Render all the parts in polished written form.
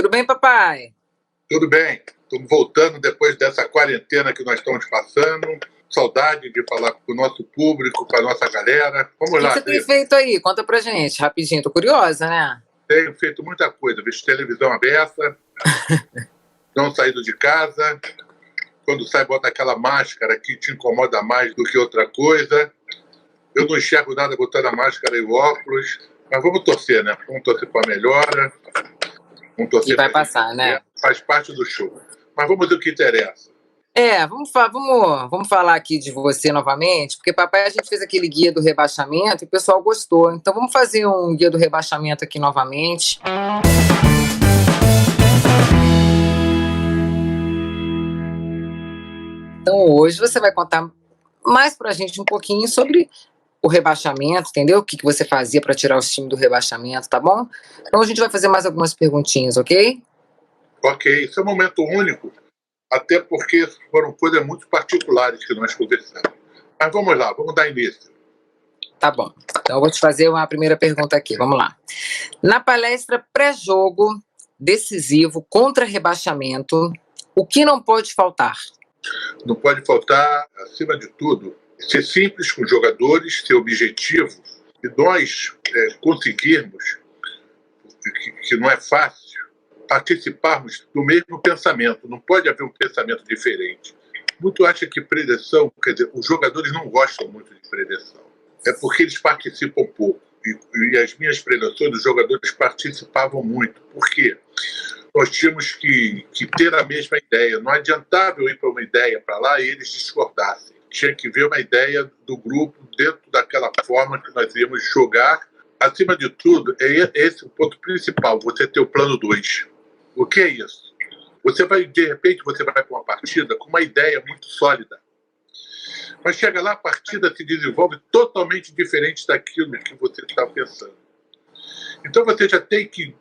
Tudo bem, papai? Tudo bem. Estamos voltando depois dessa quarentena que nós estamos passando. Saudade de falar com o nosso público, com a nossa galera. Vamos O lá, que você tem feito aí? Conta pra gente, rapidinho. Tô curiosa, né? Tenho feito muita coisa. Visto televisão aberta, não saído de casa. Quando sai, bota aquela máscara que te incomoda mais do que outra coisa. Eu não enxergo nada botando a máscara e o óculos. Mas vamos torcer, né? Vamos torcer para a melhora. Vamos torcer E vai pra passar, né? Faz parte do show. Mas vamos ao que interessa. Vamos falar aqui de você novamente, porque papai, a gente fez aquele guia do rebaixamento e o pessoal gostou. Então vamos fazer um guia do rebaixamento aqui novamente. Então hoje você vai contar mais pra gente um pouquinho sobre o rebaixamento, entendeu? O que você fazia para tirar os times do rebaixamento, tá bom? Então a gente vai fazer mais algumas perguntinhas, ok? Ok, isso é um momento único, até porque foram coisas muito particulares que nós conversamos. Mas vamos lá, vamos dar início. Tá bom. Então eu vou te fazer uma primeira pergunta aqui, vamos lá. Na palestra pré-jogo decisivo contra rebaixamento, o que não pode faltar? Não pode faltar, acima de tudo, ser simples com os jogadores, ser objetivo, e nós conseguirmos, que não é fácil, participarmos do mesmo pensamento. Não pode haver um pensamento diferente. Muito acha que predição, quer dizer, os jogadores não gostam muito de predição. É porque eles participam pouco. E as minhas predições, os jogadores participavam muito. Por quê? Nós tínhamos que ter a mesma ideia. Não adiantava eu ir para uma ideia para lá e eles discordassem. Tinha que ver uma ideia do grupo dentro daquela forma que nós íamos jogar. Acima de tudo, é esse o ponto principal, você ter o plano 2. O que é isso? De repente, você vai para uma partida com uma ideia muito sólida. Mas chega lá, a partida se desenvolve totalmente diferente daquilo que você está pensando. Então você já tem que,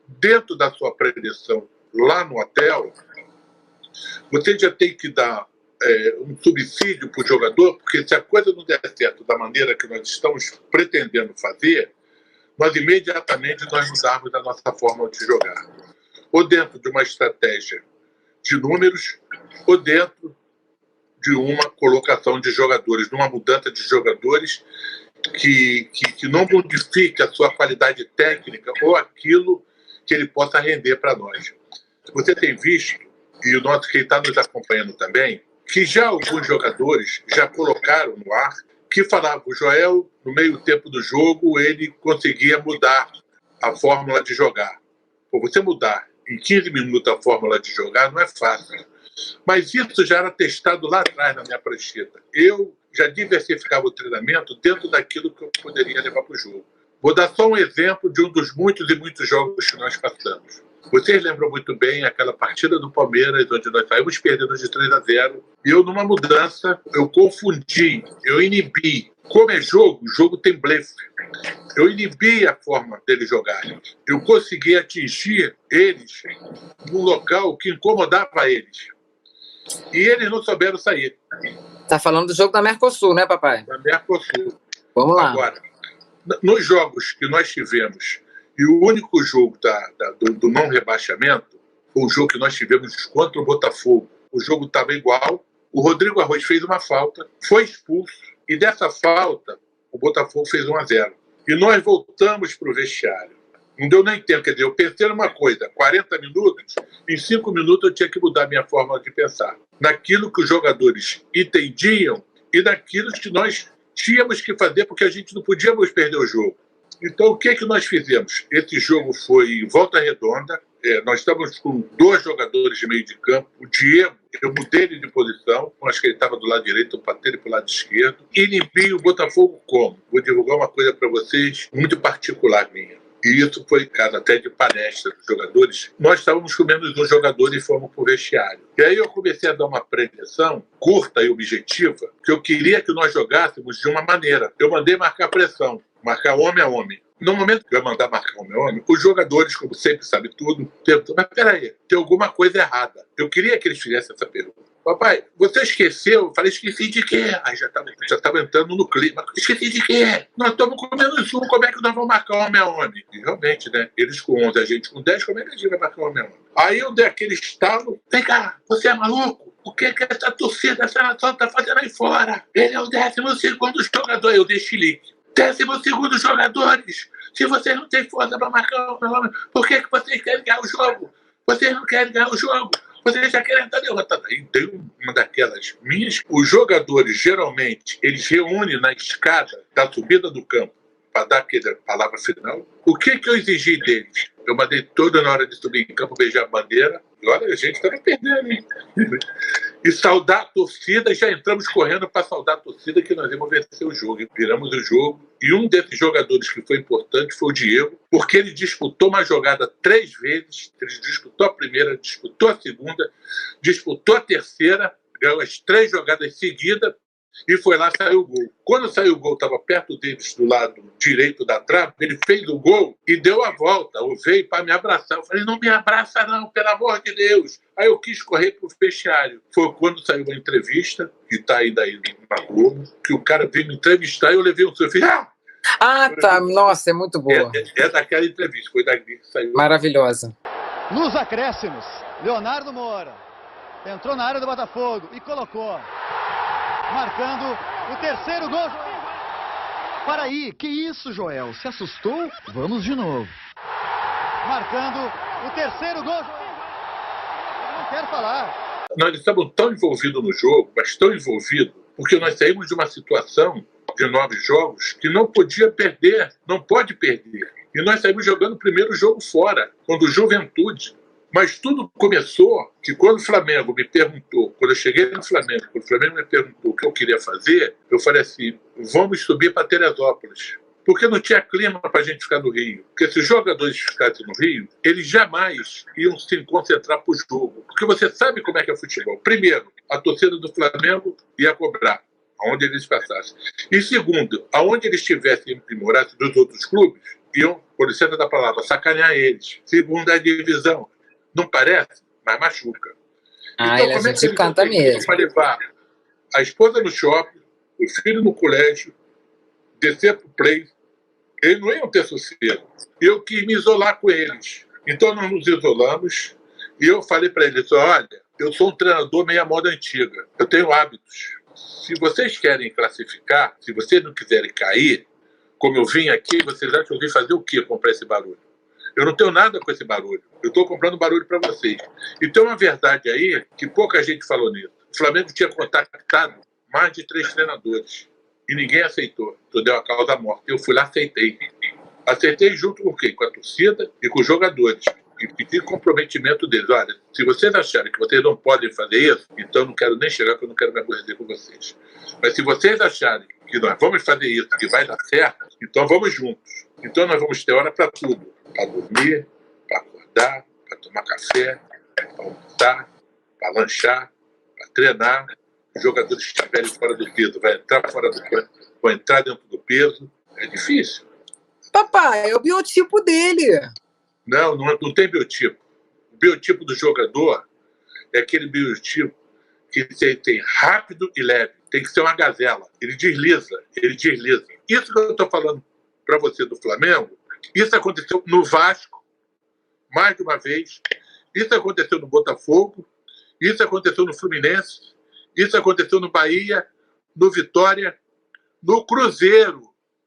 dentro da sua predição lá no hotel, você já tem que dar um subsídio para o jogador, porque se a coisa não der certo da maneira que nós estamos pretendendo fazer, nós imediatamente nós mudarmos a nossa forma de jogar. Ou dentro de uma estratégia de números, ou dentro de uma colocação de jogadores, numa mudança de jogadores que não modifique a sua qualidade técnica ou aquilo que ele possa render para nós. Você tem visto, e o nosso quem está nos acompanhando também, que já alguns jogadores já colocaram no ar que falavam, o Joel, no meio tempo do jogo, ele conseguia mudar a fórmula de jogar. Por você mudar em 15 minutos a fórmula de jogar não é fácil. Mas isso já era testado lá atrás na minha prancheta. Eu já diversificava o treinamento dentro daquilo que eu poderia levar para o jogo. Vou dar só um exemplo de um dos muitos e muitos jogos que nós passamos. Vocês lembram muito bem aquela partida do Palmeiras, onde nós saímos perdendo de 3-0. E eu, numa mudança, eu confundi, eu inibi. Como é jogo, o jogo tem blefe. Eu inibi a forma deles jogarem. Eu consegui atingir eles num local que incomodava eles. E eles não souberam sair. Tá falando do jogo da Mercosul, né, papai? Da Mercosul. Vamos lá. Agora, nos jogos que nós tivemos, e o único jogo do não rebaixamento foi o jogo que nós tivemos contra o Botafogo. O jogo estava igual, o Rodrigo Arroz fez uma falta, foi expulso, e dessa falta o Botafogo fez 1-0. E nós voltamos para o vestiário. Não deu nem tempo, quer dizer, eu pensei numa coisa, 40 minutos, em 5 minutos eu tinha que mudar minha forma de pensar. Naquilo que os jogadores entendiam e naquilo que nós tínhamos que fazer, porque a gente não podíamos perder o jogo. Então, o que nós fizemos? Esse jogo foi em volta redonda, nós estávamos com 2 jogadores de meio de campo, o Diego, eu mudei ele de posição, acho que ele estava do lado direito, eu patei ele para o lado esquerdo, e limpei o Botafogo como? Vou divulgar uma coisa para vocês, muito particular minha. E isso foi caso até de palestra dos jogadores. Nós estávamos com menos um jogador e fomos para o vestiário. E aí eu comecei a dar uma pressão curta e objetiva, que eu queria que nós jogássemos de uma maneira. Eu mandei marcar pressão, marcar homem a homem. No momento que eu mandar marcar homem a homem, os jogadores, como sempre sabe tudo, perguntam, mas peraí, tem alguma coisa errada. Eu queria que eles fizessem essa pergunta. Papai, você esqueceu? Eu falei, esqueci de quê? Aí já tava entrando no clima. Esqueci de quê? Nós estamos comendo sumo, como é que nós vamos marcar homem a homem? E realmente, né? Eles com 11, a gente com 10, como é que a gente vai marcar homem a homem? Aí eu dei aquele estalo. Vem cá, você é maluco? O que essa torcida, essa nação tá fazendo aí fora? Ele é o 12º jogador. Eu dei chilique. 12º jogadores. Se vocês não têm força para marcar homem a homem, por que vocês querem ganhar o jogo? Vocês não querem ganhar o jogo. Vocês já querem estar derrotados. Aí tem uma daquelas minhas. Os jogadores, geralmente, eles reúnem na escada da subida do campo para dar aquela palavra final. O que eu exigi deles? Eu mandei toda na hora de subir em campo beijar a bandeira. E olha, a gente estava perdendo, hein? E saudar a torcida. Já entramos correndo para saudar a torcida que nós íamos vencer o jogo. E viramos o jogo. E um desses jogadores que foi importante foi o Diego, porque ele disputou uma jogada 3 vezes. Ele disputou a primeira, disputou a segunda, disputou a terceira, ganhou as 3 jogadas seguidas e foi lá, saiu o gol. Quando saiu o gol, estava perto deles, do lado direito da trave, ele fez o gol e deu a volta, ou veio para me abraçar. Eu falei, não me abraça não, pelo amor de Deus. Aí eu quis correr para o vestiário. Foi quando saiu uma entrevista, que está aí daí na Globo, que o cara veio me entrevistar e eu levei um filho. Tá. Nossa, é muito boa. É daquela entrevista, foi daqui que saiu. Maravilhosa. Nos acréscimos, Leonardo Moura entrou na área do Botafogo e colocou, marcando o 3º gol. Para aí, que isso, Joel? Se assustou? Vamos de novo. Marcando o 3º gol. Não quero falar. Nós estamos tão envolvidos no jogo, mas tão envolvidos, porque nós saímos de uma situação de 9 jogos que não podia perder, não pode perder. E nós saímos jogando o primeiro jogo fora, contra o Juventude. Mas tudo começou que quando o Flamengo me perguntou, quando eu cheguei no Flamengo, quando o Flamengo me perguntou o que eu queria fazer, eu falei assim, vamos subir para Teresópolis. Porque não tinha clima para a gente ficar no Rio. Porque se os jogadores ficassem no Rio, eles jamais iam se concentrar para o jogo. Porque você sabe como é que é futebol. Primeiro, a torcida do Flamengo ia cobrar, aonde eles passassem. E segundo, aonde eles estivessem e morassem dos outros clubes, iam, por licença da palavra, sacanear eles. Segunda divisão. Não parece, mas machuca. Então, ele a gente canta mesmo. Para levar a esposa no shopping, o filho no colégio, descer pro play, eles não iam ter sossego. Eu quis me isolar com eles. Então nós nos isolamos e eu falei para eles, olha, eu sou um treinador meio à moda antiga, eu tenho hábitos. Se vocês querem classificar, se vocês não quiserem cair, como eu vim aqui, vocês acham que eu vim fazer o quê? Comprar esse barulho? Eu não tenho nada com esse barulho. Eu estou comprando barulho para vocês. E tem uma verdade aí que pouca gente falou nisso. O Flamengo tinha contactado mais de 3 treinadores. E ninguém aceitou. Então deu a causa morta. Eu fui lá, aceitei. Aceitei junto com quem? Com a torcida e com os jogadores. E pedi comprometimento deles. Olha, se vocês acharem que vocês não podem fazer isso, então eu não quero nem chegar, porque eu não quero me aborrecer com vocês. Mas se vocês acharem que nós vamos fazer isso, que vai dar certo, então vamos juntos. Então nós vamos ter hora para tudo. Para dormir, para acordar, para tomar café, para almoçar, para lanchar, para treinar. Os jogadores que estiverem fora do peso vai entrar fora do peso, vão entrar dentro do peso. É difícil. Papai, é o biotipo dele. Não tem biotipo. O biotipo do jogador é aquele biotipo que tem rápido e leve. Tem que ser uma gazela. Ele desliza. Isso que eu estou falando para você do Flamengo, isso aconteceu no Vasco, mais de uma vez. Isso aconteceu no Botafogo. Isso aconteceu no Fluminense. Isso aconteceu no Bahia, no Vitória, no Cruzeiro.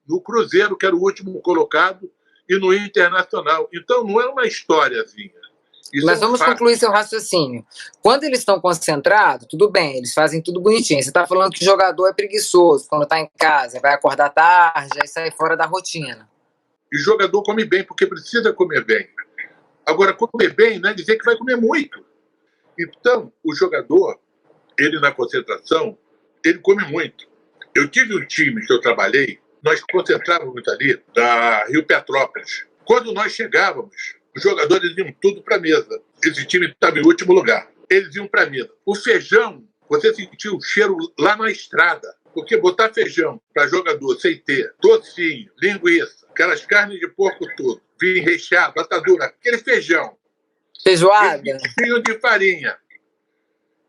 No Cruzeiro, que era o último colocado, e no Internacional. Então, não é uma historiazinha. Mas vamos concluir seu raciocínio. Quando eles estão concentrados, tudo bem, eles fazem tudo bonitinho. Você está falando que o jogador é preguiçoso quando está em casa, vai acordar tarde, aí sai fora da rotina. E o jogador come bem, porque precisa comer bem. Agora, comer bem não é dizer que vai comer muito. Então, o jogador, ele na concentração, ele come muito. Eu tive um time que eu trabalhei, nós concentrávamos ali da Rio Petrópolis. Quando nós chegávamos, os jogadores iam tudo para a mesa. Esse time estava em último lugar. Eles iam para a mesa. O feijão, você sentia o cheiro lá na estrada. Porque botar feijão para jogador sem ter tocinho, linguiça, aquelas carnes de porco tudo, vinho recheado, atadura, aquele feijão. Feijoada? Vinho de farinha.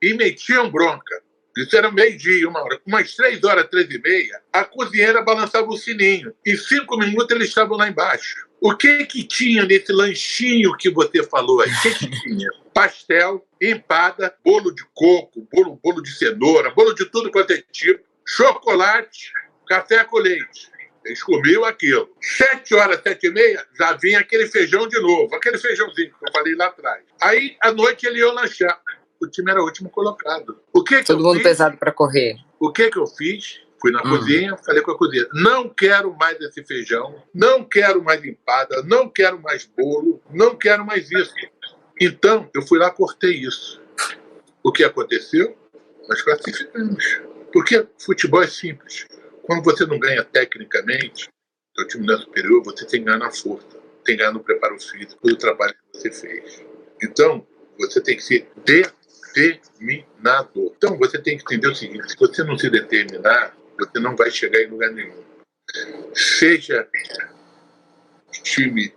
e metiam bronca. Isso era meio-dia, 1h. Umas 3h, 3h30, a cozinheira balançava o sininho. Em 5 minutos eles estavam lá embaixo. O que tinha nesse lanchinho que você falou aí? O que tinha? Pastel, empada, bolo de coco, bolo de cenoura, bolo de tudo quanto é tipo, chocolate, café com leite. Eles comiam aquilo. 7h, 7h30, já vinha aquele feijão de novo. Aquele feijãozinho que eu falei lá atrás. Aí, à noite, ele ia lanchar. O time era o último colocado. Todo mundo pesado para correr. O que eu fiz? Fui na cozinha, falei com a cozinha. Não quero mais esse feijão, não quero mais empada, não quero mais bolo, não quero mais isso. Então, eu fui lá e cortei isso. O que aconteceu? Nós classificamos. Porque futebol é simples. Quando você não ganha tecnicamente, o time não é superior, você tem que ganhar na força, tem que ganhar no preparo físico, do trabalho que você fez. Então, você tem que ser determinado. Então, você tem que entender o seguinte, se você não se determinar, você não vai chegar em lugar nenhum. Seja time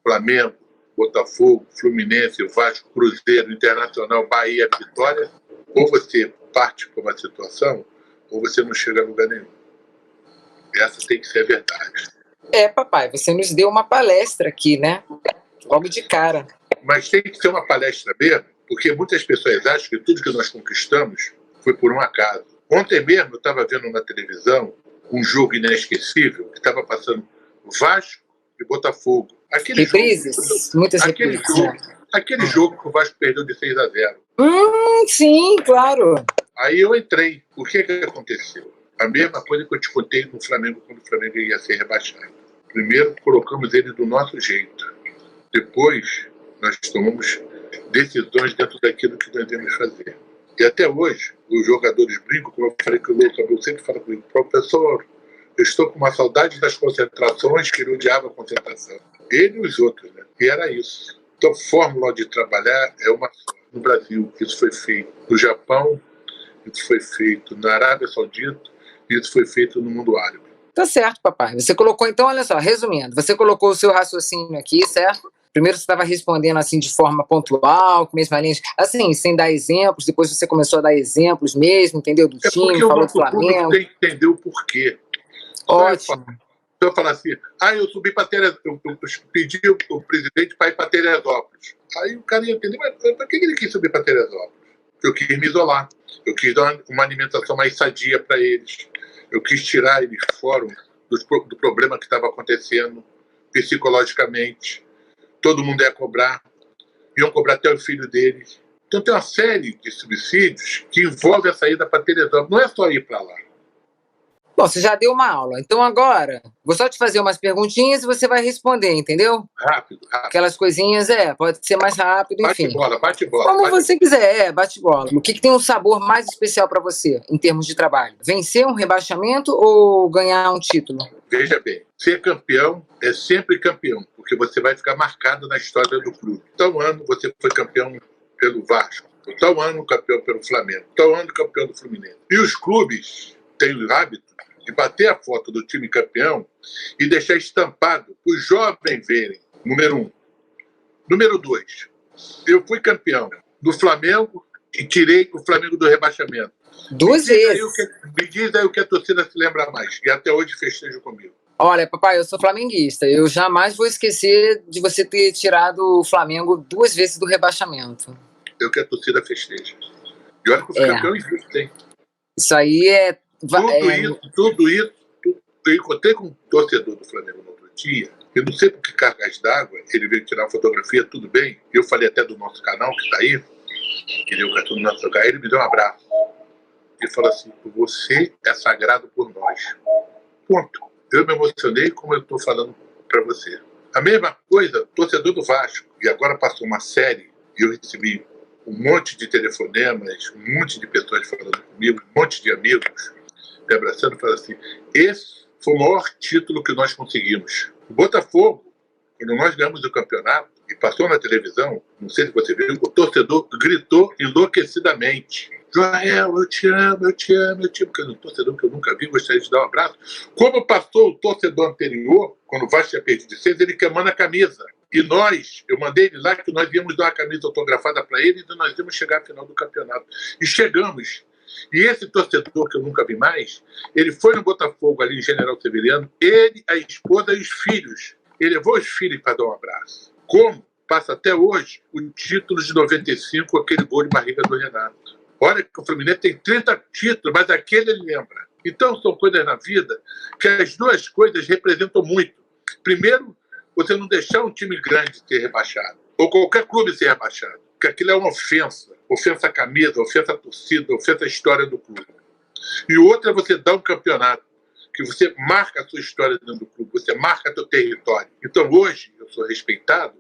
Flamengo, Botafogo, Fluminense, Vasco, Cruzeiro, Internacional, Bahia, Vitória, ou você parte para uma situação, ou você não chega a lugar nenhum. Essa tem que ser a verdade. Papai, você nos deu uma palestra aqui, né? Logo de cara. Mas tem que ser uma palestra mesmo, porque muitas pessoas acham que tudo que nós conquistamos foi por um acaso. Ontem mesmo eu estava vendo na televisão um jogo inesquecível que estava passando Vasco e Botafogo. Reprises? Muitas reprises. Aquele jogo que o Vasco perdeu de 6-0. Sim, claro. Aí eu entrei. O que aconteceu? A mesma coisa que eu te contei no Flamengo, quando o Flamengo ia ser rebaixado. Primeiro, colocamos ele do nosso jeito. Depois, nós tomamos decisões dentro daquilo que nós devemos fazer. E até hoje, os jogadores brincam, como eu falei que o Louco sempre fala comigo, professor, eu estou com uma saudade das concentrações, que ele odiava a concentração. Ele e os outros, né? E era isso. Então, fórmula de trabalhar é uma só. No Brasil, isso foi feito. No Japão, isso foi feito. Na Arábia Saudita, isso foi feito no mundo árabe. Tá certo, papai. Você colocou, então, olha só, resumindo, você colocou o seu raciocínio aqui, certo? Primeiro você estava respondendo assim de forma pontual, com mesma linha, assim, sem dar exemplos, depois você começou a dar exemplos mesmo, entendeu? Do time, falou do Flamengo. Tem que entender o porquê. Ótimo. Se eu falar assim, eu subi para Teresópolis, eu pedi o presidente para ir para Teresópolis. Aí o cara ia entender, mas por que ele quis subir para Teresópolis? Eu quis me isolar, eu quis dar uma alimentação mais sadia para eles, eu quis tirar eles fora do problema que estava acontecendo psicologicamente. Todo mundo ia cobrar, iam cobrar até o filho deles. Então tem uma série de subsídios que envolve a saída para Teresópolis, não é só ir para lá. Bom, você já deu uma aula, então agora vou só te fazer umas perguntinhas e você vai responder, entendeu? Rápido. Aquelas coisinhas, pode ser mais rápido, enfim. Bate bola. Como você quiser, bate bola. O que tem um sabor mais especial para você, em termos de trabalho? Vencer um rebaixamento ou ganhar um título? Veja bem, ser campeão é sempre campeão, porque você vai ficar marcado na história do clube. Tal ano você foi campeão pelo Vasco, tal ano campeão pelo Flamengo, tal ano campeão do Fluminense. E os clubes têm o hábito de bater a foto do time campeão e deixar estampado para os jovens verem. Número 1. Número 2. Eu fui campeão do Flamengo e tirei o Flamengo do rebaixamento. 2 vezes. Me diz aí o que a torcida se lembra mais. E até hoje festeja comigo. Olha, papai, eu sou flamenguista. Eu jamais vou esquecer de você ter tirado o Flamengo 2 vezes do rebaixamento. É o que a torcida festeja. E olha que eu fui campeão injusto, hein? Isso aí é... Tudo isso. Eu encontrei com um torcedor do Flamengo no outro dia. Eu não sei por que cargas d'água ele veio tirar uma fotografia, tudo bem. Eu falei até do nosso canal, que está aí. Ele deu o cartão do nosso canal, ele me deu um abraço. Ele falou assim, você é sagrado por nós. Ponto. Eu me emocionei como eu estou falando para você. A mesma coisa, torcedor do Vasco. E agora passou uma série e eu recebi um monte de telefonemas, um monte de pessoas falando comigo, um monte de amigos me abraçando e falando assim, esse foi o maior título que nós conseguimos. O Botafogo, quando nós ganhamos o campeonato e passou na televisão, não sei se você viu, o torcedor gritou enlouquecidamente. Joel, eu te amo, eu te amo, eu te amo. Porque é um torcedor que eu nunca vi, gostaria de dar um abraço. Como passou o torcedor anterior, quando o Vasco tinha perdido de 6, ele queimando a camisa. E eu mandei ele lá que nós íamos dar uma camisa autografada para ele e nós íamos chegar à final do campeonato. E chegamos. E esse torcedor que eu nunca vi mais, ele foi no Botafogo ali em General Severiano, ele, a esposa e os filhos. Ele levou os filhos para dar um abraço. Como passa até hoje o título de 95, aquele gol de barriga do Renato. Olha que o Fluminense tem 30 títulos, mas aquele ele lembra. Então são coisas na vida que as duas coisas representam muito. Primeiro, você não deixar um time grande ser rebaixado, ou qualquer clube ser rebaixado, porque aquilo é uma ofensa. Ofensa à camisa, ofensa à torcida, ofensa à história do clube. E outra é você dar um campeonato, que você marca a sua história dentro do clube, você marca seu território. Então hoje eu sou respeitado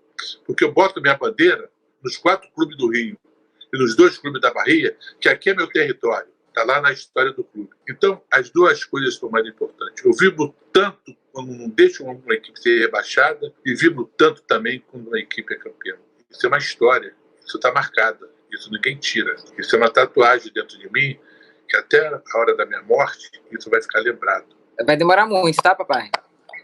porque eu boto minha bandeira nos 4 clubes do Rio e nos 2 clubes da Bahia, que aqui é meu território, está lá na história do clube. Então as duas coisas são mais importantes. Eu vibro tanto quando não deixo uma equipe ser rebaixada e vibro tanto também quando uma equipe é campeã. Isso é uma história, isso está marcado. Isso ninguém tira. Isso é uma tatuagem dentro de mim que até a hora da minha morte isso vai ficar lembrado. Vai demorar muito, tá, papai?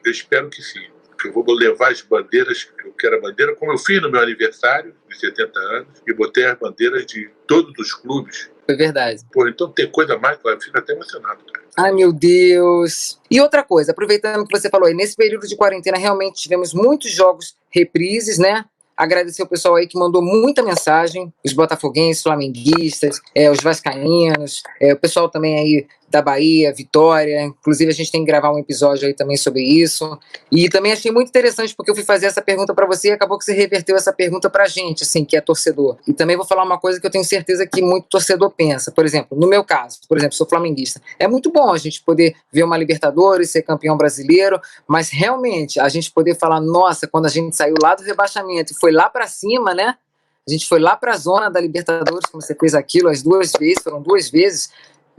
Eu espero que sim. Eu vou levar as bandeiras, que eu quero a bandeira, como eu fiz no meu aniversário de 70 anos, e botei as bandeiras de todos os clubes. Foi verdade. Pô, então tem coisa mais, eu fico até emocionado, cara. Ai, meu Deus. E outra coisa, aproveitando que você falou aí, nesse período de quarentena realmente tivemos muitos jogos reprises, né? Agradecer o pessoal aí que mandou muita mensagem, os botafoguenses, flamenguistas, os vascaínos, o pessoal também aí da Bahia, Vitória, inclusive a gente tem que gravar um episódio aí também sobre isso, e também achei muito interessante porque eu fui fazer essa pergunta pra você e acabou que você reverteu essa pergunta pra gente, assim, que é torcedor. E também vou falar uma coisa que eu tenho certeza que muito torcedor pensa, por exemplo, no meu caso, sou flamenguista, é muito bom a gente poder ver uma Libertadores, ser campeão brasileiro, mas realmente a gente poder falar, nossa, quando a gente saiu lá do rebaixamento e foi lá pra cima, né? A gente foi lá pra zona da Libertadores, como você fez aquilo as 2 vezes, foram 2 vezes,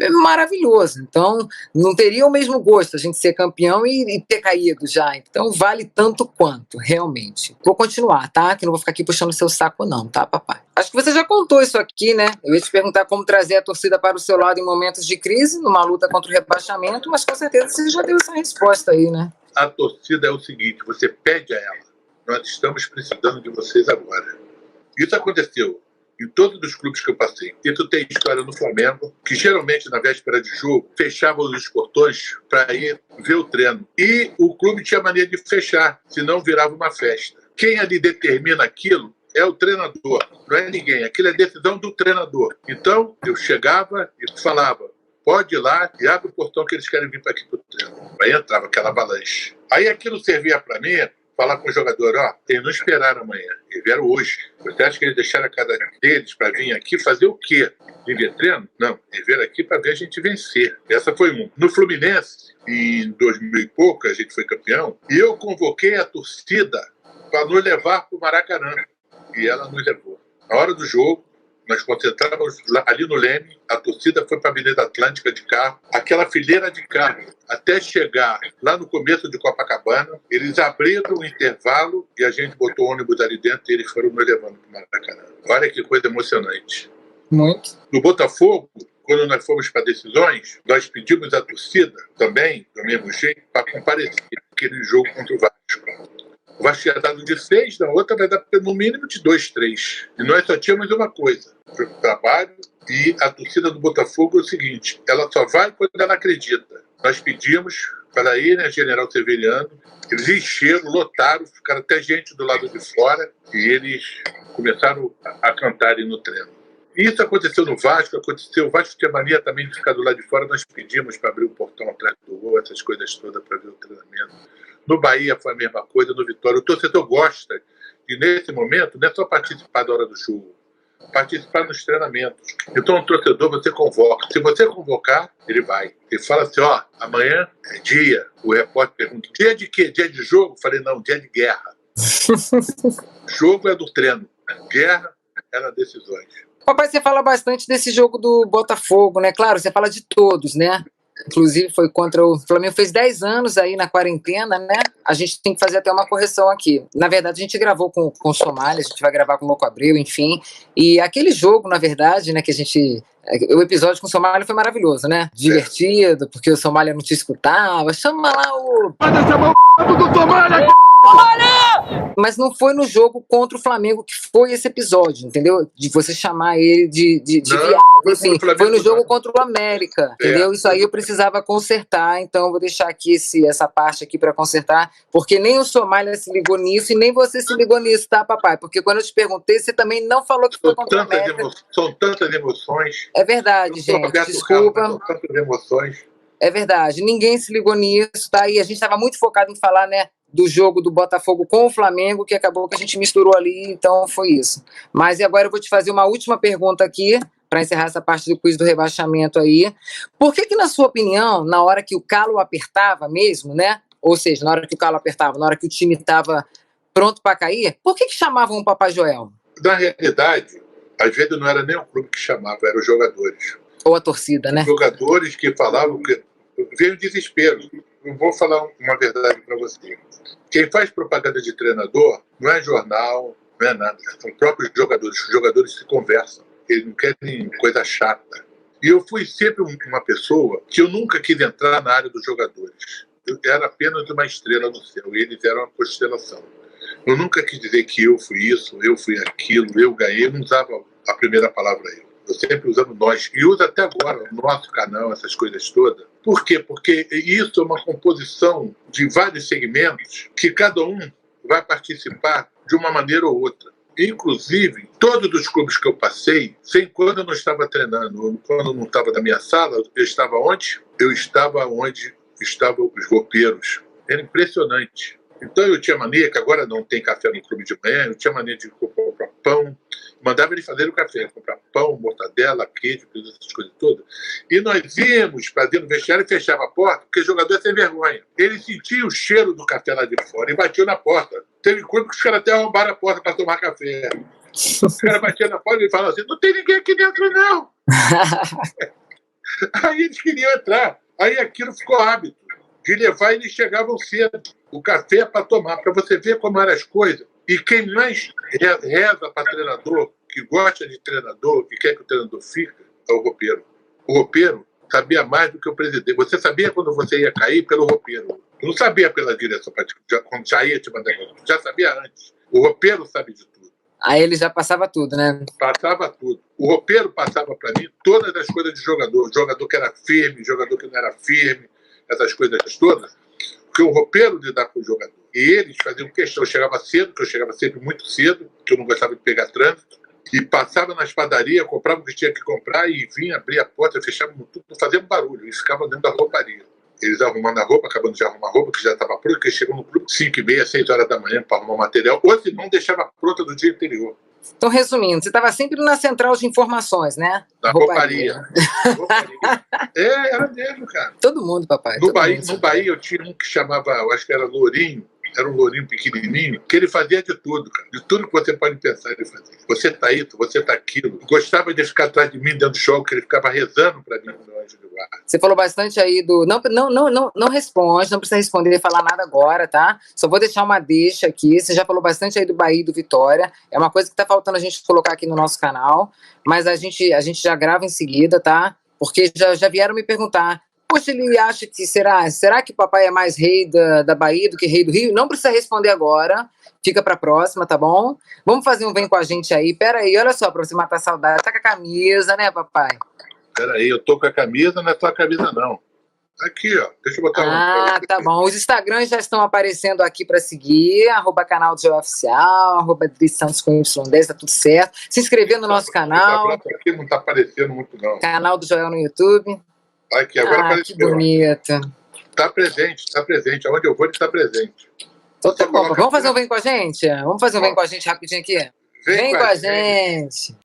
é maravilhoso. Então, não teria o mesmo gosto a gente ser campeão e ter caído já. Então, vale tanto quanto, realmente. Vou continuar, tá? Que não vou ficar aqui puxando o seu saco não, tá, papai? Acho que você já contou isso aqui, né? Eu ia te perguntar como trazer a torcida para o seu lado em momentos de crise, numa luta contra o rebaixamento, mas com certeza você já deu essa resposta aí, né? A torcida é o seguinte, você pede a ela, nós estamos precisando de vocês agora. Isso aconteceu em todos os clubes que eu passei. E tu tem história no Flamengo, que geralmente na véspera de jogo fechavam os portões para ir ver o treino. E o clube tinha mania de fechar, senão virava uma festa. Quem ali determina aquilo é o treinador, não é ninguém. Aquilo é decisão do treinador. Então eu chegava e falava, pode ir lá e abre o portão que eles querem vir para aqui para o treino. Aí entrava aquela avalanche. Aí aquilo servia para mim, falar com o jogador, eles não esperaram amanhã, eles vieram hoje. Você acha que eles deixaram a casa deles para vir aqui fazer o quê? Vir treino? Não, eles vieram aqui para ver a gente vencer. Essa foi uma. No Fluminense, em 2000 e pouco, a gente foi campeão, e eu convoquei a torcida para nos levar para o Maracanã. E ela nos levou. Na hora do jogo, nós concentrávamos ali no Leme, a torcida foi para a Avenida Atlântica de carro, aquela fileira de carro, até chegar lá no começo de Copacabana, eles abriram o intervalo e a gente botou o ônibus ali dentro e eles foram nos levando para o Maracanã. Olha que coisa emocionante. Muito. No Botafogo, quando nós fomos para decisões, nós pedimos à torcida também, do mesmo jeito, para comparecer naquele jogo contra o Vasco. O Vasco tinha dado de 6, na outra vai dar no mínimo de 2, 3. E nós só tínhamos uma coisa, o trabalho, e a torcida do Botafogo é o seguinte, ela só vai quando ela acredita. Nós pedimos para ir na General Severiano, eles encheram, lotaram, ficaram até gente do lado de fora, e eles começaram a cantarem no treino. Isso aconteceu no Vasco, o Vasco tinha mania também de ficar do lado de fora, nós pedimos para abrir o portão atrás do gol, essas coisas todas para ver o treinamento. No Bahia foi a mesma coisa, no Vitória. O torcedor gosta de, nesse momento, não é só participar da hora do jogo, participar nos treinamentos. Então, o torcedor você convoca. Se você convocar, ele vai. Ele fala assim, amanhã é dia. O repórter pergunta, dia de quê? Dia de jogo? Eu falei, não, dia de guerra. Jogo é do treino. Guerra é nas decisões. Papai, você fala bastante desse jogo do Botafogo, né? Claro, você fala de todos, né? inclusive foi contra o Flamengo, fez 10 anos aí na quarentena, né? A gente tem que fazer até uma correção aqui. Na verdade, a gente gravou com o Somália, a gente vai gravar com o Louco Abreu, enfim. E aquele jogo, na verdade, né, que a gente... O episódio com o Somália foi maravilhoso, né? Divertido, porque o Somália não te escutava. Chama lá o... do Somália! Mas não foi no jogo contra o Flamengo que foi esse episódio, entendeu? De você chamar ele de viado. Assim, foi no jogo contra o América, entendeu? Isso aí eu precisava consertar, então eu vou deixar aqui essa parte aqui para consertar, porque nem o Somália se ligou nisso e nem você se ligou nisso, tá, papai? Porque quando eu te perguntei, você também não falou que foi contra o América. São tantas emoções. É verdade, gente, desculpa. São tantas emoções. É verdade, ninguém se ligou nisso, tá? E a gente estava muito focado em falar, né, do jogo do Botafogo com o Flamengo, que acabou que a gente misturou ali, então foi isso. Mas e agora eu vou te fazer uma última pergunta aqui, para encerrar essa parte do quiz do rebaixamento aí. Por que, na sua opinião, na hora que o calo apertava mesmo, né? Ou seja, na hora que o calo apertava, na hora que o time estava pronto para cair, por que chamavam o Papai Joel? Na realidade, às vezes não era nem o clube que chamava, eram os jogadores. Ou a torcida, né? Os jogadores que falavam que veio o desespero. Eu vou falar uma verdade para você. Quem faz propaganda de treinador não é jornal, não é nada. São próprios jogadores. Os jogadores se conversam. Eles não querem coisa chata. E eu fui sempre uma pessoa que eu nunca quis entrar na área dos jogadores. Eu era apenas uma estrela no céu. E eles eram uma constelação. Eu nunca quis dizer que eu fui isso, eu fui aquilo, eu ganhei. Eu não usava a primeira palavra eu. Eu sempre usando nós. E uso até agora o nosso canal, essas coisas todas. Por quê? Porque isso é uma composição de vários segmentos que cada um vai participar de uma maneira ou outra. Inclusive, todos os clubes que eu passei, sem quando eu não estava treinando, quando eu não estava na minha sala, eu estava onde? Eu estava onde estavam os roupeiros. Era impressionante. Então eu tinha mania, que agora não tem café no clube de manhã, eu tinha mania de comprar pão, mandava ele fazer o café, comprar pão, mortadela, queijo, essas coisas todas. E nós íamos para dentro do vestiário e fechava a porta, porque o jogador é sem vergonha. Ele sentia o cheiro do café lá de fora e batia na porta. Teve clube que os caras até arrombaram a porta para tomar café. Os caras batiam na porta e ele falava assim, não tem ninguém aqui dentro não. Aí eles queriam entrar. Aí aquilo ficou hábito de levar e eles chegavam cedo. O café para tomar, para você ver como eram as coisas. E quem mais reza para treinador, que gosta de treinador e quer que o treinador fique, é o roupeiro. O roupeiro sabia mais do que o presidente. Você sabia quando você ia cair pelo roupeiro. Não sabia pela direção, quando já ia te mandar. Já sabia antes. O roupeiro sabe de tudo. Aí ele já passava tudo, né? Passava tudo. O roupeiro passava para mim todas as coisas de jogador. Jogador que era firme, jogador que não era firme, essas coisas todas. Porque o roupeiro lidar com o jogador. E eles faziam questão. Eu chegava cedo, que eu chegava sempre muito cedo, que eu não gostava de pegar trânsito, e passava nas padarias, comprava o que tinha que comprar e vinha, abria a porta, fechava tudo, fazia um barulho, e ficava dentro da rouparia. Eles arrumando a roupa, acabando de arrumar a roupa, que já estava pronta, porque eles chegam no clube 5h30, 6 horas da manhã para arrumar o material, ou se não, deixava pronta do dia anterior. Então, resumindo, você estava sempre na central de informações, né? Na rouparia. Era mesmo, cara. Todo mundo, papai. No Bahia eu tinha um que chamava, eu acho que era Lourinho, era um lourinho pequenininho, que ele fazia de tudo, cara. De tudo que você pode pensar, ele fazia. Você tá isso, você tá aquilo. Gostava de ficar atrás de mim dentro do jogo, que ele ficava rezando pra mim no anjo do guarda. Você falou bastante aí do... Não responde, não precisa responder e falar nada agora, tá? Só vou deixar uma deixa aqui. Você já falou bastante aí do Bahia e do Vitória. É uma coisa que tá faltando a gente colocar aqui no nosso canal, mas a gente já grava em seguida, tá? Porque já vieram me perguntar, poxa, ele acha que será que o papai é mais rei da Bahia do que rei do Rio? Não precisa responder agora, fica pra próxima, tá bom? Vamos fazer um Vem Com a Gente aí. Pera aí, olha só, pra você matar a saudade. Tá com a camisa, né, papai? Pera aí, eu tô com a camisa, não é tua camisa, não. Aqui, ó, deixa eu botar tá bom. Os Instagrams já estão aparecendo aqui pra seguir, @canal do Joel Oficial, @Santos com Y10, tá tudo certo. Se inscrever no nosso canal. Aqui não tá aparecendo muito, não. Canal do Joel no YouTube. Aqui, agora apareceu. Que bonito. Tá presente. Aonde eu vou, ele tá presente. Então tá bom. Vamos fazer um Vem Com a Gente? Vamos fazer um Vem Com a Gente rapidinho aqui? Vem com a gente.